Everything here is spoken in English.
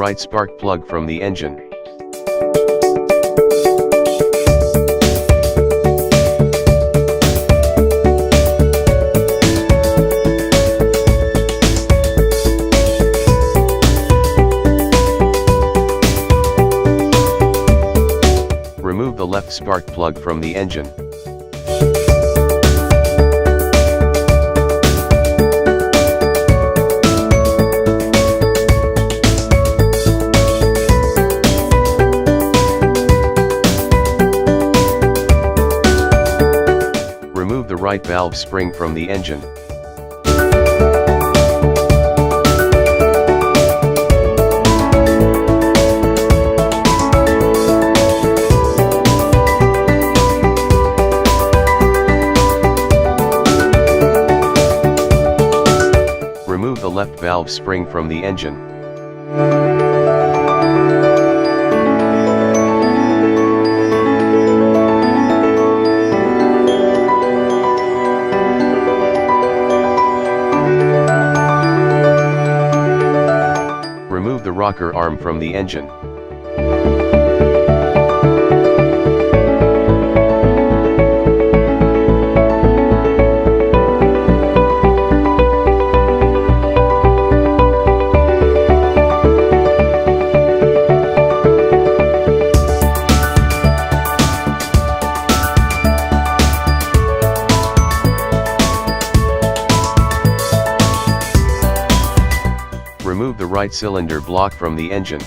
right spark plug from the engine. Remove the left spark plug from the engine. Remove the right valve spring from the engine. Remove the left valve spring from the engine. Remove the rocker arm from the engine. Remove the right cylinder block from the engine.